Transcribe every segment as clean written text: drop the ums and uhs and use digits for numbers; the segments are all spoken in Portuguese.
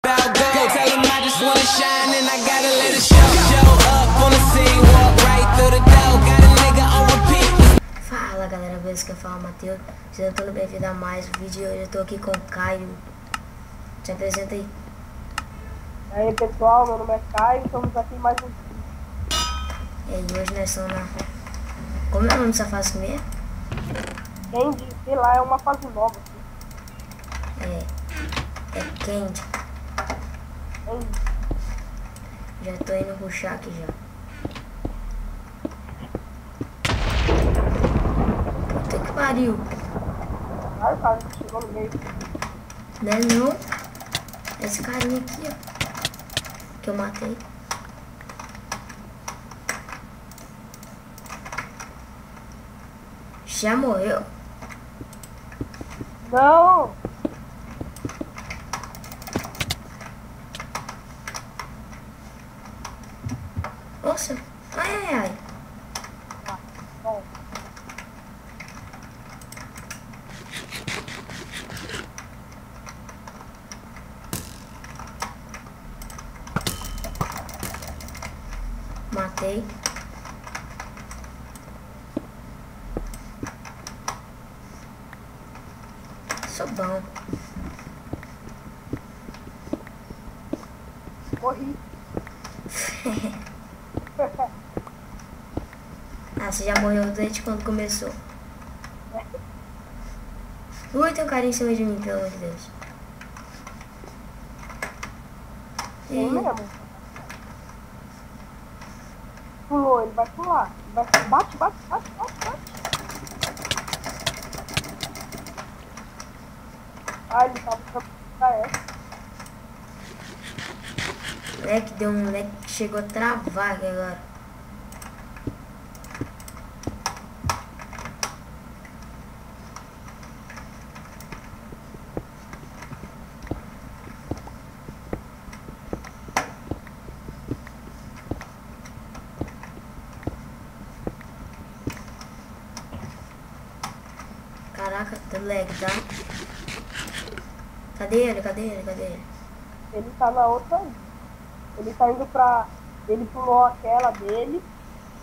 without gold. Tell them I just wanna shine and I gotta let it show. Show up on the scene, walk right through the door. Got a nigga on repeat. Fala galera, beleza? Que eu falo Matheus. Sejam todos bem-vindos a mais um vídeo. Hoje eu tô aqui com o Caio. Se apresenta aí. E aí pessoal, meu nome é Caio, estamos aqui em mais um vídeo. E hoje nós estamos na... Como é o nome dessa fase mesmo? Candy, sei lá, é uma fase nova. É Candy. Candy. Já tô indo rushar aqui já. Puta que pariu. Ai, cara, chegou no meio. Não é não? Esse carinha aqui, ó. Que eu matei. Já morreu? Não! Nossa! Ai, ai, ai. Ah, bom. Matei. Sou bom. Morri. Ah, você já morreu desde quando começou. Ui, tem um cara em cima de mim, pelo amor de Deus. Tem mesmo. Pulou, ele vai pular. Ele vai... Bate. Ah, ele tava pra essa. Moleque, deu um moleque que chegou a travar aqui agora. Caraca, tá lag, tá? Cadê ele? Ele tá na outra aí. Ele tá indo pra... Ele pulou aquela dele,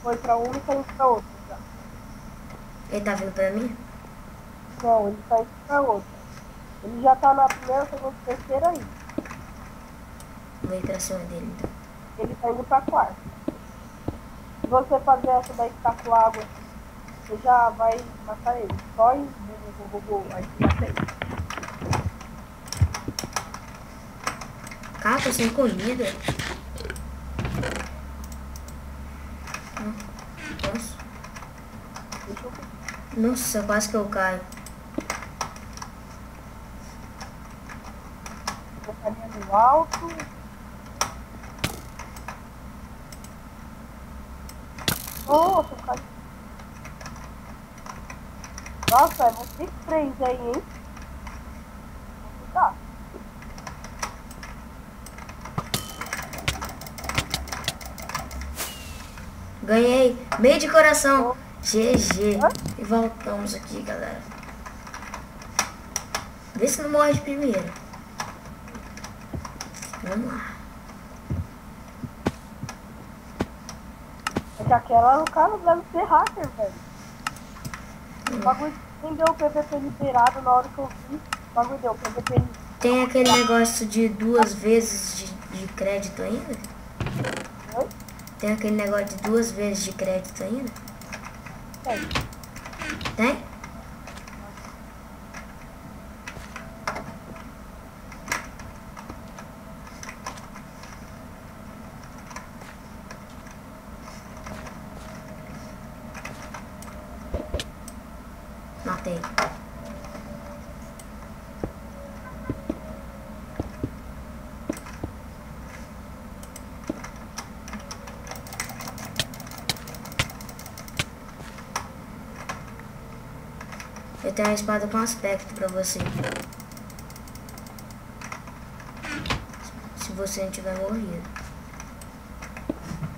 foi pra uma e tá indo pra outra já. Ele tá vindo pra mim? Não, ele tá indo pra outra. Ele já tá na primeira, segunda, terceira aí. Vou ir pra cima dele então. Ele tá indo pra quarta. Se você fazer essa daí que tá com água, você já vai matar ele. Só em aí você mata ele. Cara, tô sem comida. Nossa. Deixa eu ver. Nossa, quase que eu caio. Botaria no alto. Nossa, o cara... Nossa, é você que prende aí, hein? Tá. Ganhei. Meio de coração. GG. E voltamos aqui, galera. Vê se não morre de primeiro. Vamos lá. É que aquela, o cara deve ser hacker, velho. O bagulho nem deu o PVP liberado na hora que eu vi. O bagulho deu o PVP liberado. Tem aquele negócio de 2 vezes de crédito ainda? Oi? Tem aquele negócio de 2 vezes de crédito ainda? Tem. Tem? Matei. Eu tenho uma espada com aspecto pra você. Se você não tiver morrido.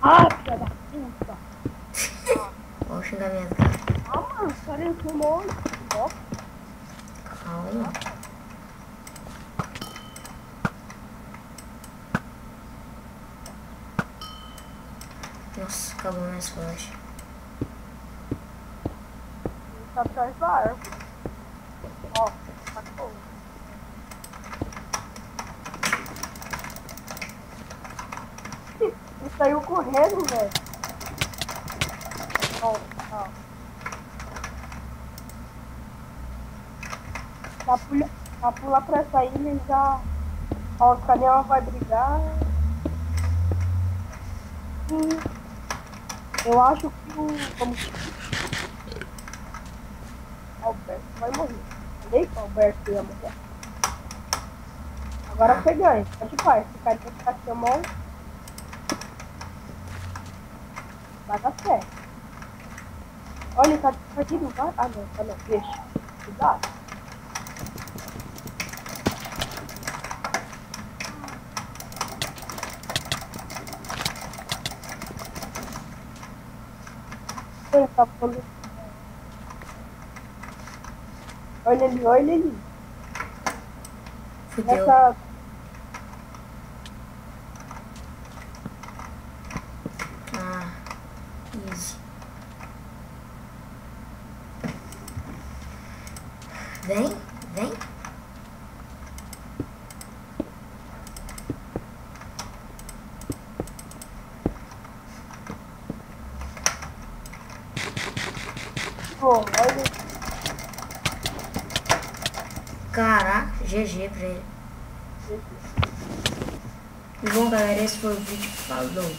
Ah, filha da puta! Olha o xingamento, cara. Ah, mano, os caras filmou. Ó. Calma. Nossa, acabou minhas flechas. Tá atrás da árvore. Ó, sacou. Ele saiu correndo, velho. Ó. Pra pular pra essa ilha e já... Ó, o canhão vai brigar. E eu acho que o... Alberto vai morrer. Falei que o Alberto ia morrer. Agora você ganha. Pode paz. Esse cara tem que ficar com a mão. Vai dar certo. Olha, ele tá aqui, não vai? Ah, não. Tá não. Deixa. Cuidado. Ele tá falando. Olha ali. Fudeu. Essa... Ah, easy. Vem. Pô, olha. Caraca, GG pra ele. E bom, galera, esse foi o vídeo. Falou.